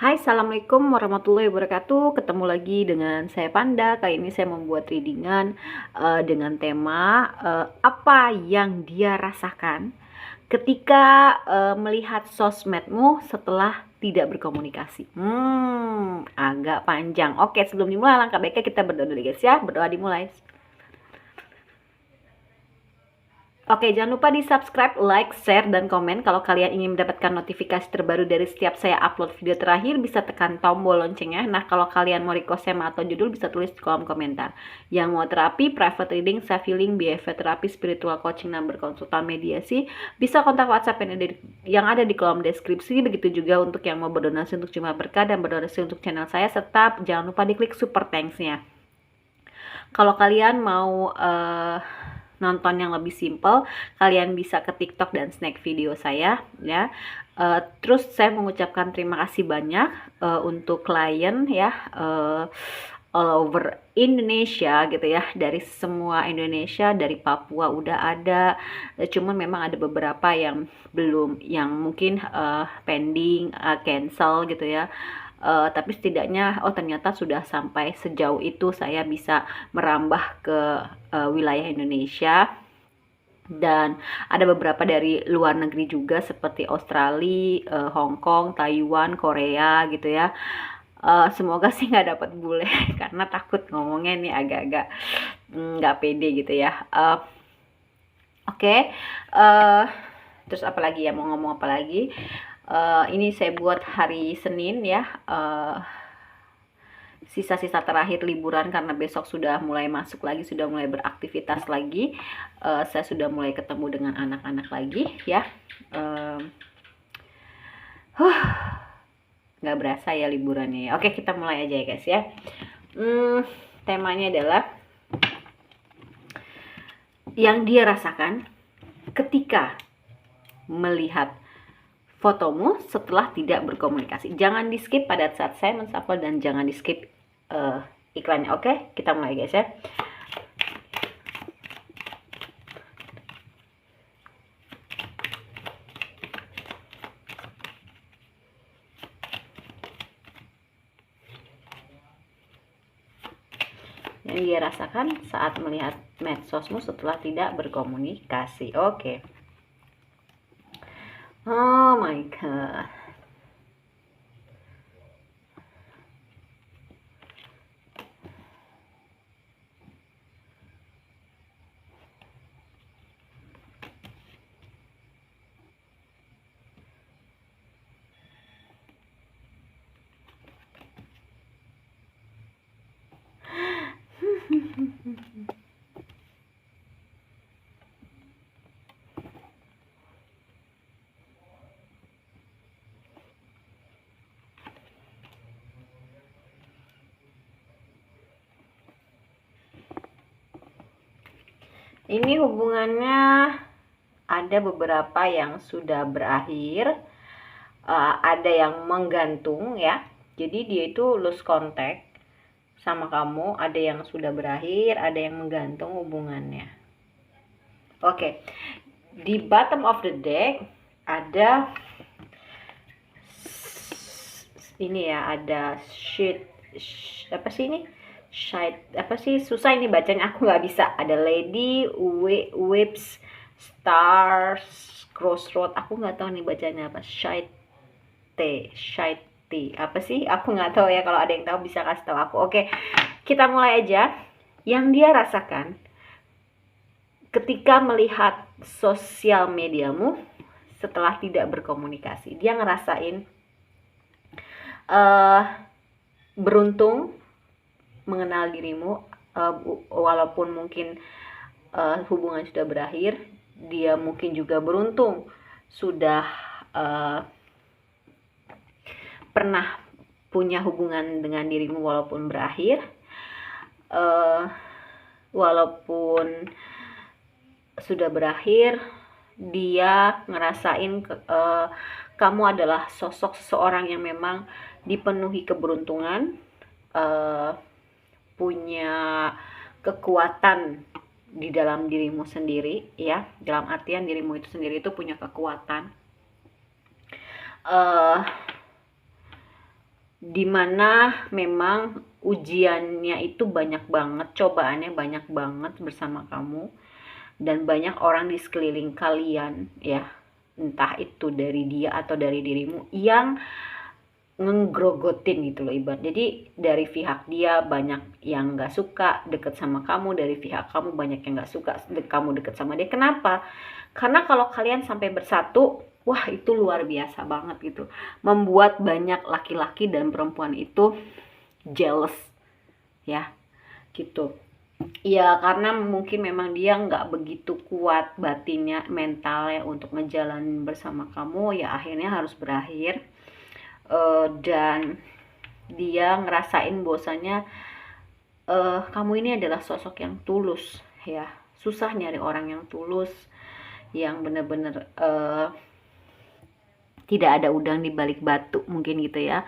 Hai, assalamualaikum warahmatullahi wabarakatuh. Ketemu lagi dengan saya Panda. Kali ini saya membuat readingan dengan tema apa yang dia rasakan ketika melihat sosmedmu setelah tidak berkomunikasi. Agak panjang. Oke, sebelum dimulai langkah baiknya kita berdoa dulu guys ya. Berdoa dimulai. Oke, jangan lupa di subscribe, like, share, dan komen. Kalau kalian ingin mendapatkan notifikasi terbaru dari setiap saya upload video terakhir, bisa tekan tombol loncengnya. Nah, kalau kalian mau request tema atau judul, bisa tulis di kolom komentar. Yang mau terapi, private reading, self healing, behavior terapi, spiritual coaching, dan berkonsultan mediasi, bisa kontak WhatsApp yang ada di kolom deskripsi. Begitu juga untuk yang mau berdonasi untuk Jemaah Berkah dan berdonasi untuk channel saya, serta jangan lupa diklik super thanks-nya. Kalau kalian mau nonton yang lebih simple, kalian bisa ke TikTok dan snack video saya ya. Terus saya mengucapkan terima kasih banyak untuk klien ya, all over Indonesia gitu ya, dari semua Indonesia, dari Papua udah ada, cuman memang ada beberapa yang belum, yang mungkin pending, cancel gitu ya. Tapi setidaknya ternyata sudah sampai sejauh itu saya bisa merambah ke wilayah Indonesia, dan ada beberapa dari luar negeri juga seperti Australia, Hong Kong, Taiwan, Korea gitu ya. Semoga sih nggak dapat bule karena takut ngomongnya nih agak-agak nggak pede gitu ya. Oke. Terus apa lagi ya, mau ngomong apa lagi? Ini saya buat hari Senin ya, sisa-sisa terakhir liburan, karena besok sudah mulai masuk lagi, sudah mulai beraktivitas lagi. Saya sudah mulai ketemu dengan anak-anak lagi ya. Nggak berasa ya liburannya. Oke, kita mulai aja ya guys ya. Temanya adalah yang dia rasakan ketika melihat fotomu setelah tidak berkomunikasi. Jangan di skip pada saat saya menshuffle, dan jangan di skip iklannya. Oke, kita mulai guys ya. Yang dia rasakan saat melihat medsosmu setelah tidak berkomunikasi. Oke. Oh my god. Ini hubungannya ada beberapa yang sudah berakhir, ada yang menggantung ya. Jadi dia itu lose contact sama kamu, ada yang sudah berakhir, ada yang menggantung hubungannya. Oke. Di bottom of the deck ada ini ya, ada apa sih ini? Apa sih, susah ini bacanya, aku nggak bisa. Ada lady, whips, stars, crossroad, aku nggak tahu nih bacanya apa. Shite, apa sih, aku nggak tahu ya. Kalau ada yang tahu bisa kasih tahu aku. Oke, kita mulai aja. Yang dia rasakan ketika melihat sosial mediamu setelah tidak berkomunikasi, dia ngerasain beruntung mengenal dirimu, walaupun mungkin hubungan sudah berakhir. Dia mungkin juga beruntung sudah pernah punya hubungan dengan dirimu walaupun berakhir. Walaupun sudah berakhir, dia ngerasain kamu adalah sosok seseorang yang memang dipenuhi keberuntungan, punya kekuatan di dalam dirimu sendiri ya, dalam artian dirimu itu sendiri itu punya kekuatan. dimana memang ujiannya itu banyak banget, cobaannya banyak banget bersama kamu, dan banyak orang di sekeliling kalian ya, entah itu dari dia atau dari dirimu yang ngegrogotin gitu loh ibarat. Jadi dari pihak dia banyak yang gak suka deket sama kamu, dari pihak kamu banyak yang gak suka kamu deket sama dia. Kenapa? Karena kalau kalian sampai bersatu, wah itu luar biasa banget gitu, membuat banyak laki-laki dan perempuan itu jealous ya gitu. Ya karena mungkin memang dia nggak begitu kuat batinnya, mentalnya untuk ngejalanin bersama kamu, ya akhirnya harus berakhir. Dan dia ngerasain bahwasanya kamu ini adalah sosok yang tulus ya. Susah nyari orang yang tulus, yang bener-bener tidak ada udang di balik batu mungkin gitu ya,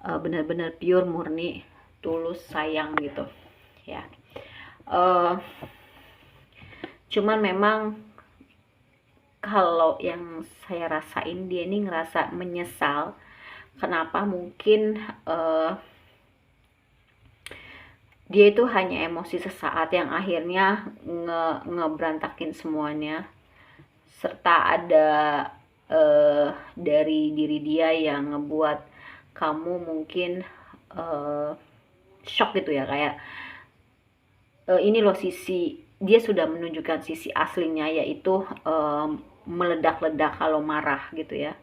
bener-bener pure, murni, tulus, sayang gitu ya. Cuman memang kalau yang saya rasain, dia ini ngerasa menyesal. Kenapa? Mungkin dia itu hanya emosi sesaat yang akhirnya ngeberantakin semuanya, serta ada dari diri dia yang ngebuat kamu mungkin shock gitu ya, kayak ini loh sisi dia sudah menunjukkan sisi aslinya, yaitu meledak-ledak kalau marah gitu ya.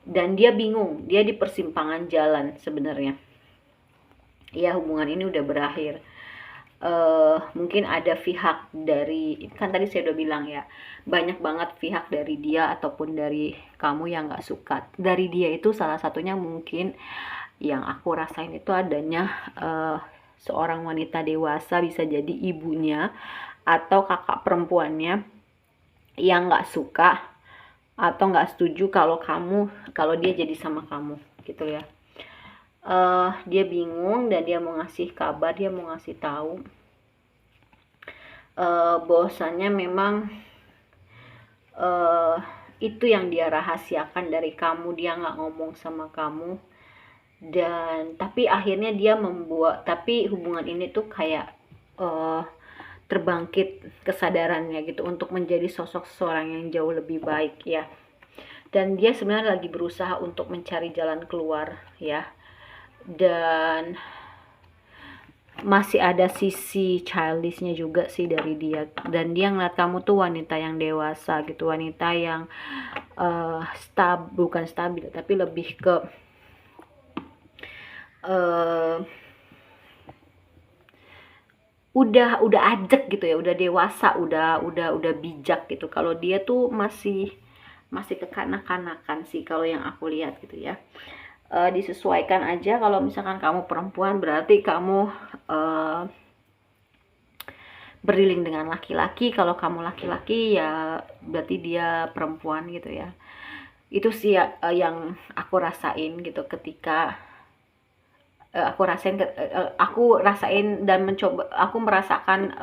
Dan dia bingung, dia di persimpangan jalan sebenarnya ya. Hubungan ini udah berakhir. Mungkin ada pihak dari, kan tadi saya udah bilang ya, banyak banget pihak dari dia ataupun dari kamu yang gak suka. Dari dia itu salah satunya mungkin yang aku rasain itu adanya seorang wanita dewasa, bisa jadi ibunya atau kakak perempuannya, yang gak suka atau nggak setuju kalau dia jadi sama kamu gitu ya. Dia bingung dan dia mau ngasih kabar, dia mau ngasih tahu bahwasannya memang itu yang dia rahasiakan dari kamu, dia nggak ngomong sama kamu. Dan tapi akhirnya dia tapi hubungan ini tuh kayak terbangkit kesadarannya gitu untuk menjadi sosok seorang yang jauh lebih baik ya. Dan dia sebenarnya lagi berusaha untuk mencari jalan keluar ya. Dan masih ada sisi childishnya juga sih dari dia. Dan dia ngeliat kamu tuh wanita yang dewasa gitu, wanita yang bukan stabil, tapi lebih ke udah ajak gitu ya, udah dewasa, udah bijak gitu. Kalau dia tuh masih kekanak-kanakan sih kalau yang aku lihat gitu ya. Disesuaikan aja, kalau misalkan kamu perempuan berarti kamu beriling dengan laki-laki, kalau kamu laki-laki ya berarti dia perempuan gitu ya. Itu sih yang aku rasain gitu ketika aku rasain dan mencoba, aku merasakan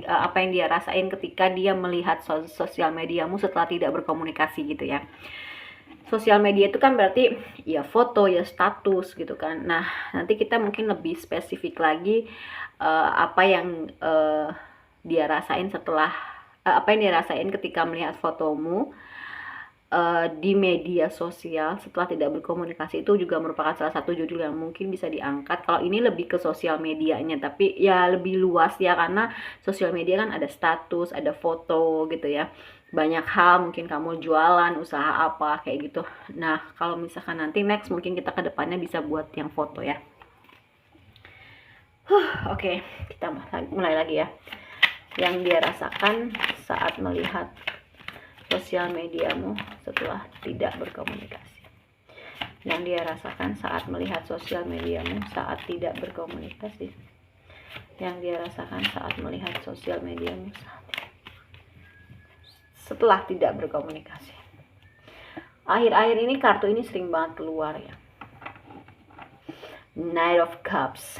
apa yang dia rasain ketika dia melihat sosial mediamu setelah tidak berkomunikasi gitu ya. Sosial media itu kan berarti ya foto, ya status gitu kan. Nah nanti kita mungkin lebih spesifik lagi apa yang dia rasain setelah apa yang dia rasain ketika melihat fotomu di media sosial setelah tidak berkomunikasi. Itu juga merupakan salah satu judul yang mungkin bisa diangkat. Kalau ini lebih ke sosial medianya, tapi ya lebih luas ya, karena sosial media kan ada status, ada foto gitu ya, banyak hal, mungkin kamu jualan, usaha apa kayak gitu. Nah kalau misalkan nanti next mungkin kita kedepannya bisa buat yang foto ya. Oke, kita mulai lagi ya. Yang dia rasakan saat melihat sosial mediamu setelah tidak berkomunikasi. Yang dia rasakan saat melihat sosial mediamu saat tidak berkomunikasi. Yang dia rasakan saat melihat sosial mediamu setelah tidak berkomunikasi. Akhir-akhir ini kartu ini sering banget keluar ya. Knight of Cups.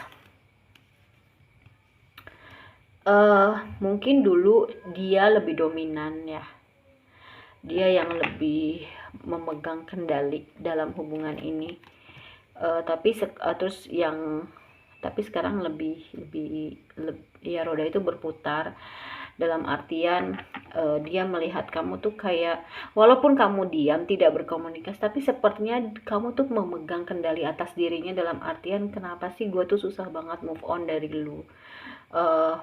Mungkin dulu dia lebih dominan ya. Dia yang lebih memegang kendali dalam hubungan ini. Terus yang tapi sekarang ya roda itu berputar, dalam artian dia melihat kamu tuh kayak walaupun kamu diam tidak berkomunikasi, tapi sepertinya kamu tuh memegang kendali atas dirinya, dalam artian kenapa sih gue tuh susah banget move on dari lu.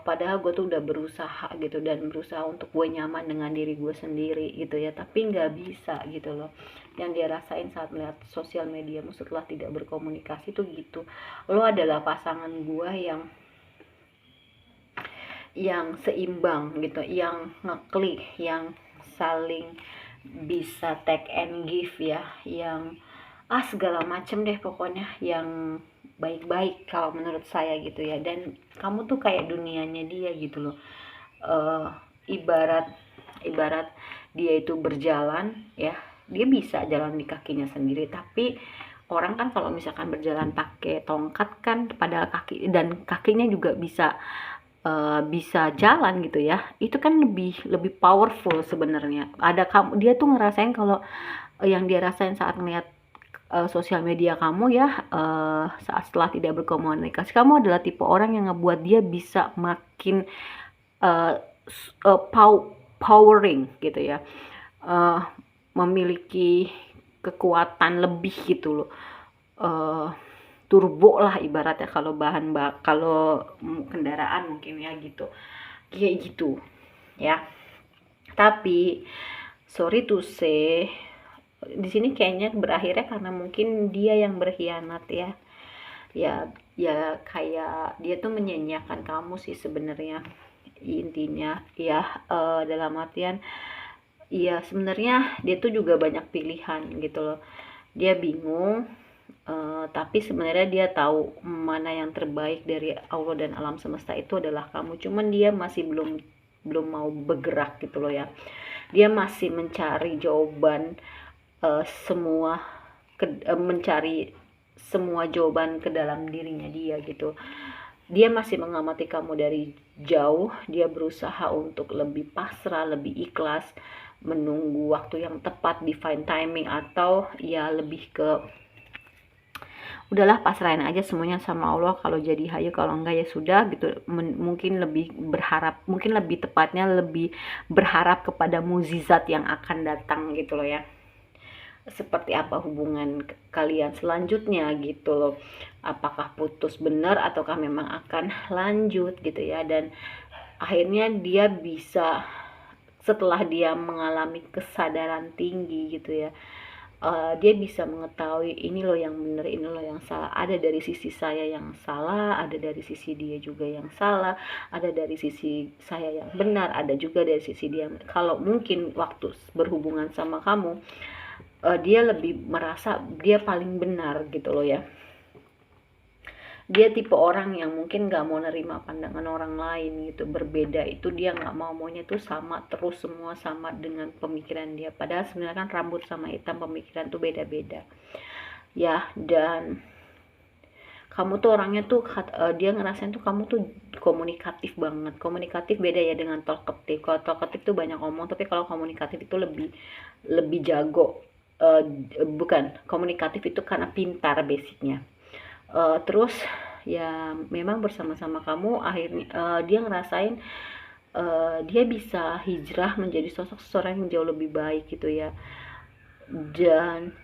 Padahal gue tuh udah berusaha gitu, dan berusaha untuk gue nyaman dengan diri gue sendiri gitu ya, tapi nggak bisa gitu loh. Yang dia rasain saat melihat sosial mediamu setelah tidak berkomunikasi tuh gitu. Lo adalah pasangan gue yang seimbang gitu, yang ngeklik, yang saling bisa take and give ya, yang segala macem deh pokoknya, yang baik-baik kalau menurut saya gitu ya. Dan kamu tuh kayak dunianya dia gitu loh. uh, ibarat ibarat dia itu berjalan ya, dia bisa jalan di kakinya sendiri, tapi orang kan kalau misalkan berjalan pakai tongkat kan, padahal kaki dan kakinya juga bisa jalan gitu ya, itu kan lebih lebih powerful sebenarnya. Dia tuh ngerasain kalau yang dia rasain saat melihat sosial media kamu ya, saat setelah tidak berkomunikasi, kamu adalah tipe orang yang ngebuat dia bisa makin uh, powering gitu ya, uh, memiliki kekuatan lebih gitu loh, uh, turbo lah ibaratnya, kalau kendaraan mungkin ya gitu, kayak gitu ya. Tapi sorry to say, di sini kayaknya berakhirnya karena mungkin dia yang berkhianat ya. Ya kayak dia tuh menyanyiakan kamu sih sebenarnya, intinya ya. Dalam artian ya sebenarnya dia tuh juga banyak pilihan gitu loh. Dia bingung, tapi sebenarnya dia tahu mana yang terbaik dari Allah dan alam semesta itu adalah kamu. Cuman dia masih belum belum mau bergerak gitu loh ya. Dia masih mencari jawaban, mencari semua jawaban ke dalam dirinya dia gitu. Dia masih mengamati kamu dari jauh, dia berusaha untuk lebih pasrah, lebih ikhlas, menunggu waktu yang tepat, divine timing, atau ya lebih ke udahlah pasrahin aja semuanya sama Allah, kalau jadi hayu, kalau enggak ya sudah gitu. Mungkin lebih tepatnya lebih berharap kepada mukjizat yang akan datang gitu loh ya, seperti apa hubungan kalian selanjutnya gitu loh, apakah putus benar ataukah memang akan lanjut gitu ya. Dan akhirnya dia bisa, setelah dia mengalami kesadaran tinggi gitu ya, dia bisa mengetahui ini loh yang benar, ini loh yang salah. Ada dari sisi saya yang salah, ada dari sisi dia juga yang salah, ada dari sisi saya yang benar, ada juga dari sisi dia. Kalau mungkin waktu berhubungan sama kamu, dia lebih merasa dia paling benar gitu loh ya. Dia tipe orang yang mungkin gak mau nerima pandangan orang lain gitu, berbeda itu dia gak maunya tuh sama terus, semua sama dengan pemikiran dia, padahal sebenarnya kan rambut sama hitam, pemikiran tuh beda-beda ya. Dan kamu tuh orangnya tuh dia ngerasain tuh kamu tuh komunikatif banget. Komunikatif beda ya dengan talkative. Kalau talkative tuh banyak ngomong, tapi kalau komunikatif itu lebih lebih jago. Bukan, komunikatif itu karena pintar basicnya. Terus ya memang bersama-sama kamu akhirnya dia ngerasain dia bisa hijrah menjadi sosok seseorang yang jauh lebih baik gitu ya. Dan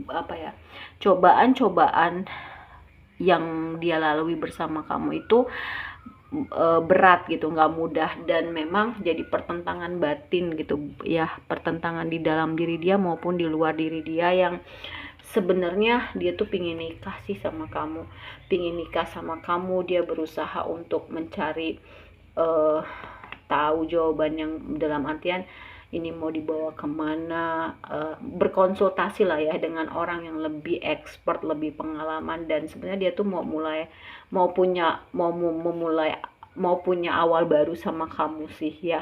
apa ya, cobaan-cobaan yang dia lalui bersama kamu itu berat gitu, nggak mudah, dan memang jadi pertentangan batin gitu ya, pertentangan di dalam diri dia maupun di luar diri dia, yang sebenarnya dia tuh pingin nikah sih sama kamu, pingin nikah sama kamu. Dia berusaha untuk mencari tahu jawaban, yang dalam artian ini mau dibawa kemana, berkonsultasi lah ya dengan orang yang lebih expert, lebih pengalaman. Dan sebenarnya dia tuh mau punya awal baru sama kamu sih ya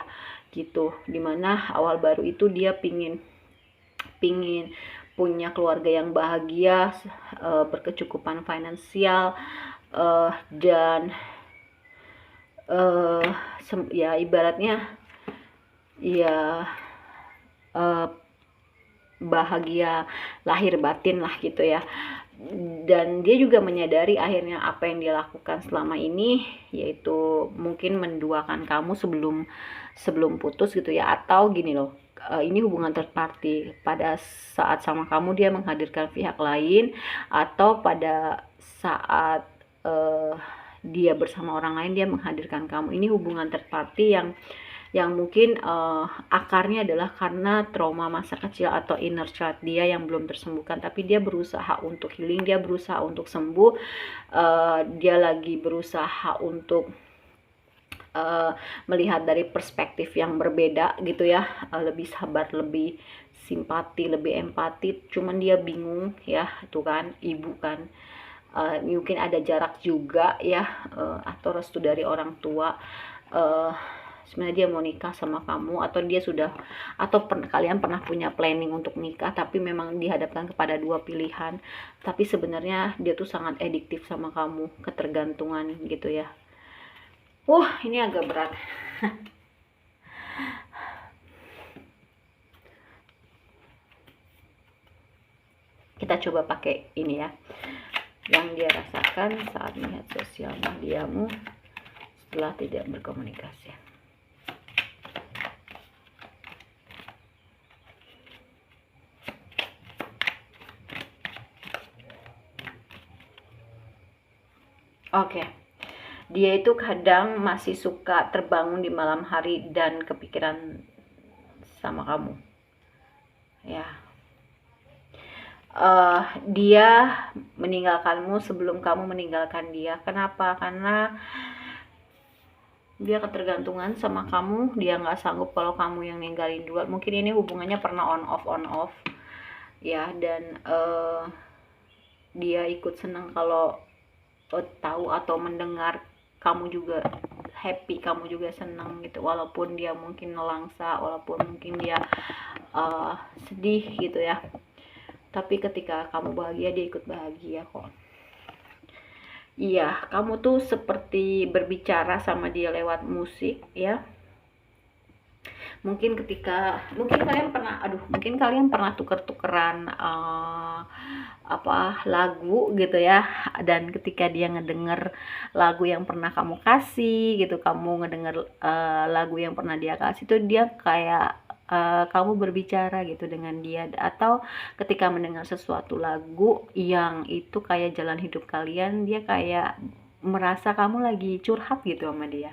gitu, dimana awal baru itu dia pingin punya keluarga yang bahagia, berkecukupan finansial, dan ya ibaratnya ya bahagia lahir batin lah gitu ya. Dan dia juga menyadari akhirnya apa yang dia lakukan selama ini, yaitu mungkin menduakan kamu sebelum putus gitu ya. Atau gini loh, ini hubungan third party, pada saat sama kamu dia menghadirkan pihak lain, atau pada saat dia bersama orang lain dia menghadirkan kamu. Ini hubungan third party yang mungkin akarnya adalah karena trauma masa kecil atau inner child dia yang belum tersembuhkan, tapi dia berusaha untuk healing, dia berusaha untuk sembuh, dia lagi berusaha untuk melihat dari perspektif yang berbeda gitu ya, lebih sabar, lebih simpati, lebih empati. Cuman dia bingung ya, itu kan ibu kan, mungkin ada jarak juga ya, atau restu dari orang tua. Sebenarnya dia mau nikah sama kamu, atau dia sudah, atau kalian pernah punya planning untuk nikah, tapi memang dihadapkan kepada dua pilihan. Tapi sebenarnya dia tuh sangat adiktif sama kamu, ketergantungan gitu ya. Ini agak berat. Kita coba pakai ini ya, yang dia rasakan saat melihat sosial mediamu setelah tidak berkomunikasi. Oke. Dia itu kadang masih suka terbangun di malam hari dan kepikiran sama kamu. Ya. Dia meninggalkanmu sebelum kamu meninggalkan dia. Kenapa? Karena dia ketergantungan sama kamu. Dia nggak sanggup kalau kamu yang ninggalin duluan. Mungkin ini hubungannya pernah on off. Ya, dan dia ikut senang kalau tahu atau mendengar kamu juga happy, kamu juga senang gitu, walaupun dia mungkin nelangsa, walaupun mungkin dia sedih gitu ya. Tapi ketika kamu bahagia, dia ikut bahagia kok. Iya, kamu tuh seperti berbicara sama dia lewat musik ya. Mungkin kalian pernah tuker-tukeran lagu gitu ya, dan ketika dia ngedenger lagu yang pernah kamu kasih gitu, kamu ngedenger lagu yang pernah dia kasih tuh, dia kayak kamu berbicara gitu dengan dia. Atau ketika mendengar sesuatu lagu yang itu kayak jalan hidup kalian, dia kayak merasa kamu lagi curhat gitu sama dia.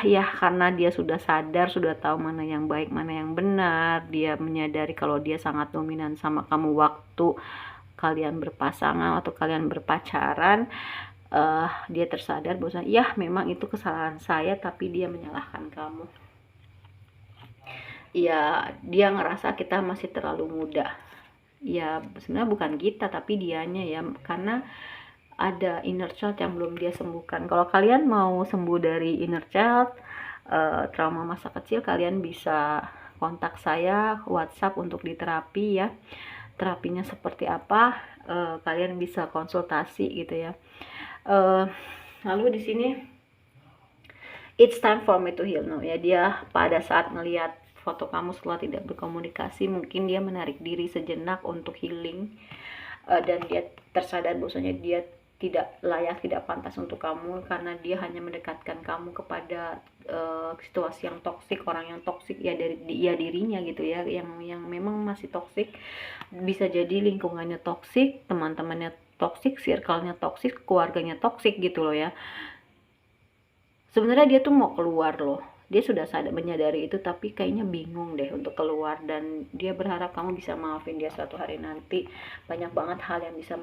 Ya karena dia sudah sadar, sudah tahu mana yang baik, mana yang benar. Dia menyadari kalau dia sangat dominan sama kamu waktu kalian berpasangan atau kalian berpacaran. Dia tersadar bahwa ya memang itu kesalahan saya, tapi dia menyalahkan kamu. Ya, dia ngerasa kita masih terlalu muda. Ya sebenarnya bukan kita, tapi dianya ya, karena ada inner child yang belum dia sembuhkan. Kalau kalian mau sembuh dari inner child, trauma masa kecil, kalian bisa kontak saya WhatsApp untuk diterapi ya. Terapinya seperti apa, kalian bisa konsultasi gitu ya. Lalu di sini it's time for me to heal now ya. Dia pada saat ngelihat foto kamu setelah tidak berkomunikasi, mungkin dia menarik diri sejenak untuk healing, dan dia tersadar bahwasanya dia tidak layak, tidak pantas untuk kamu, karena dia hanya mendekatkan kamu kepada situasi yang toksik, orang yang toksik ya, dari dirinya gitu ya, yang memang masih toksik. Bisa jadi lingkungannya toksik, teman-temannya toksik, circle-nya toksik, keluarganya toksik gitu loh ya. Sebenarnya dia tuh mau keluar loh, dia sudah menyadari itu, tapi kayaknya bingung deh untuk keluar, dan dia berharap kamu bisa maafin dia suatu hari nanti. Banyak banget hal yang bisa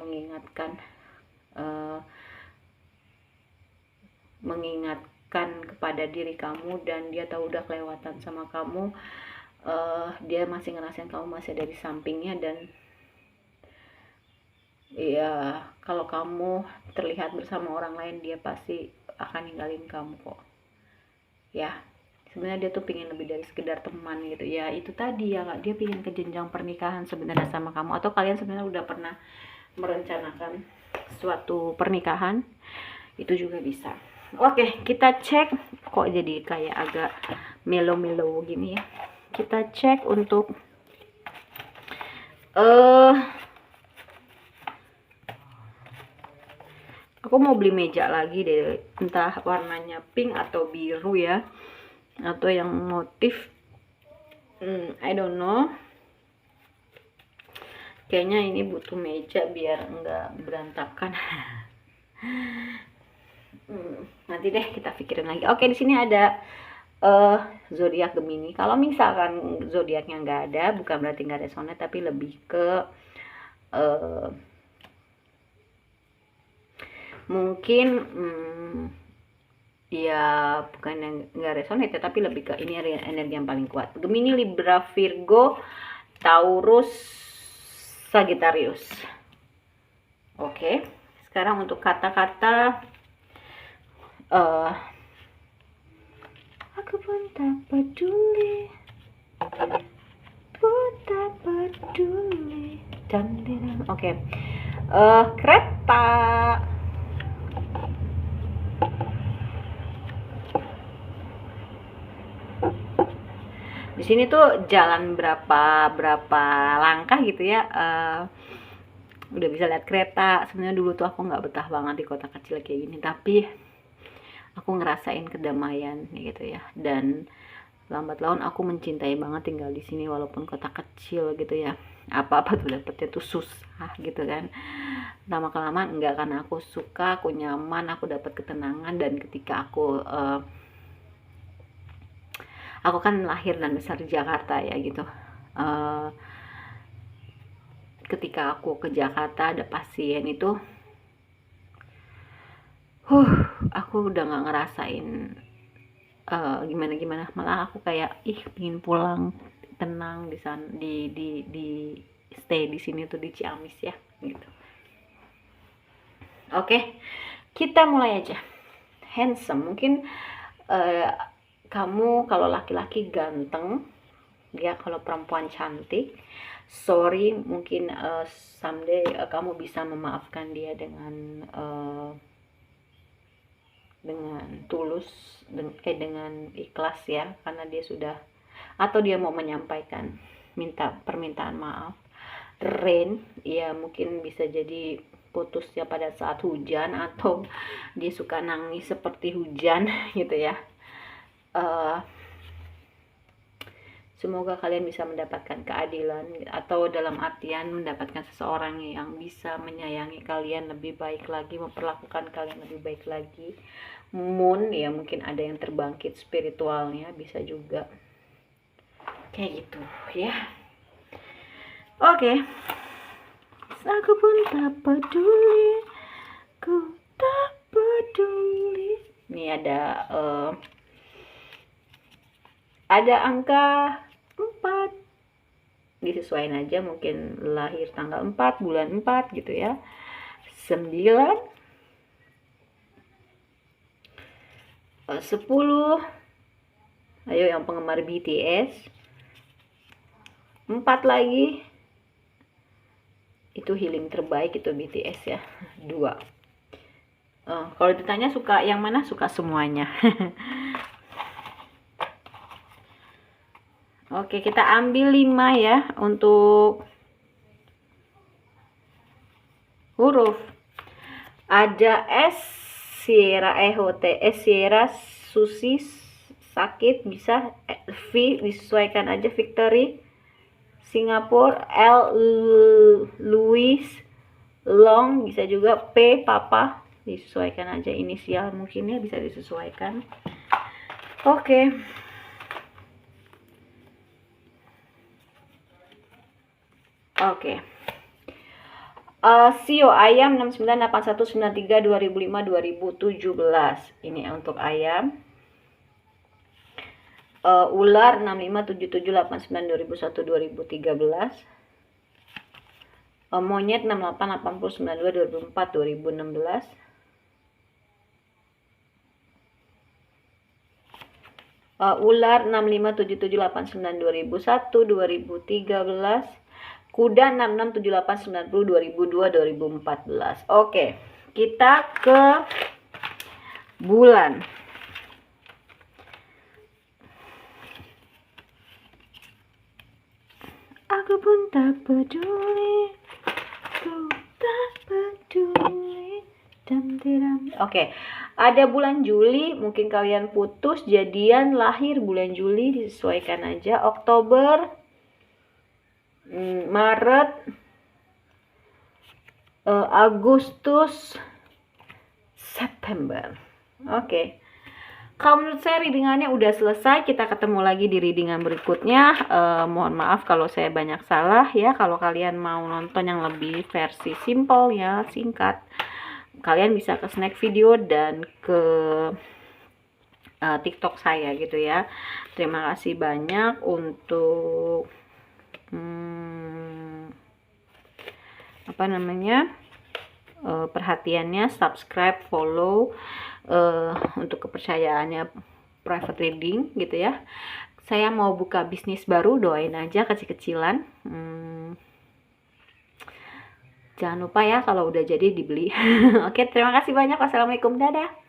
mengingatkan kepada diri kamu, dan dia tahu udah kelewatan sama kamu. Dia masih ngerasain kamu masih ada di sampingnya, dan ya kalau kamu terlihat bersama orang lain, dia pasti akan ninggalin kamu kok ya. Sebenarnya dia tuh pingin lebih dari sekedar teman gitu ya. Itu tadi ya, dia pingin ke jenjang pernikahan sebenarnya sama kamu, atau kalian sebenarnya udah pernah merencanakan suatu pernikahan, itu juga bisa Oke, kita cek. Kok jadi kayak agak melo-melo gini ya. Kita cek untuk aku mau beli meja lagi deh, entah warnanya pink atau biru ya, atau yang motif I don't know. Kayaknya ini butuh meja biar enggak berantakan. Nanti deh kita pikirin lagi. Oke, di sini ada zodiak Gemini. Kalau misalkan zodiaknya nggak ada, bukan berarti nggak resonate, tapi lebih ke mungkin ya bukan yang nggak resonate, tapi lebih ke ini energi yang paling kuat. Gemini, Libra, Virgo, Taurus, Sagittarius. Oke, sekarang untuk kata-kata aku pun tak peduli, pun tak peduli. Oke, kereta. Di sini tuh jalan berapa langkah gitu ya, udah bisa lihat kereta. Sebenarnya dulu tuh aku nggak betah banget di kota kecil kayak gini, tapi aku ngerasain kedamaian gitu ya, dan lambat laun aku mencintai banget tinggal di sini walaupun kota kecil gitu ya. Apa-apa tuh dapetnya tuh susah gitu kan. Lama kelamaan enggak, karena aku suka, aku nyaman, aku dapat ketenangan. Dan ketika aku kan lahir dan besar di Jakarta ya gitu, ketika aku ke Jakarta ada pasien itu, aku udah nggak ngerasain gimana, malah aku kayak pingin pulang, tenang di sana, di stay di sini tuh, di Ciamis ya gitu. Oke, kita mulai aja. Handsome, mungkin kamu kalau laki-laki ganteng ya, kalau perempuan cantik. Sorry, mungkin someday kamu bisa memaafkan dia dengan tulus, dengan ikhlas ya, karena dia sudah, atau dia mau menyampaikan permintaan maaf. Rain ya, mungkin bisa jadi putusnya pada saat hujan, atau dia suka nangis seperti hujan gitu ya. Semoga kalian bisa mendapatkan keadilan, atau dalam artian mendapatkan seseorang yang bisa menyayangi kalian lebih baik lagi, memperlakukan kalian lebih baik lagi. Moon ya, mungkin ada yang terbangkit spiritualnya, bisa juga kayak gitu ya. Oke. Aku pun tak peduli, ku tak peduli. Ini ada angka 4, disesuaikan aja, mungkin lahir tanggal 4 bulan 4 gitu ya. 9, 10, ayo yang penggemar BTS, 4 lagi, itu healing terbaik itu BTS ya. 2, kalau ditanya suka yang mana, suka semuanya. Oke, kita ambil 5 ya untuk huruf. Ada S, Sierra, Sierra, Susi, sakit bisa. V disesuaikan aja, Victory, Singapura. L, Louis, Long bisa juga. P, Papa, disesuaikan aja inisial, mungkin ya bisa disesuaikan. Oke. Sio ayam 69819320052017. Ini untuk ayam. Ular 65778920012013. Monyet 68809220042016. Ular 65778920012013. Kuda 66789020022014. Oke, kita ke bulan. Aku pun tak peduli, ku tak peduli. Oke, ada bulan Juli, mungkin kalian putus, jadian, lahir bulan Juli, disesuaikan aja. Oktober, Maret, Agustus, September. Oke. Kalau menurut saya readingannya udah selesai. Kita ketemu lagi di readingan berikutnya. Mohon maaf kalau saya banyak salah ya. Kalau kalian mau nonton yang lebih versi simple ya, singkat, kalian bisa ke snack video dan ke TikTok saya gitu ya. Terima kasih banyak untuk perhatiannya. Subscribe, follow, untuk kepercayaannya private reading gitu ya. Saya mau buka bisnis baru, doain aja kecil-kecilan. Jangan lupa ya kalau udah jadi dibeli. Oke, terima kasih banyak. Wassalamualaikum, dadah.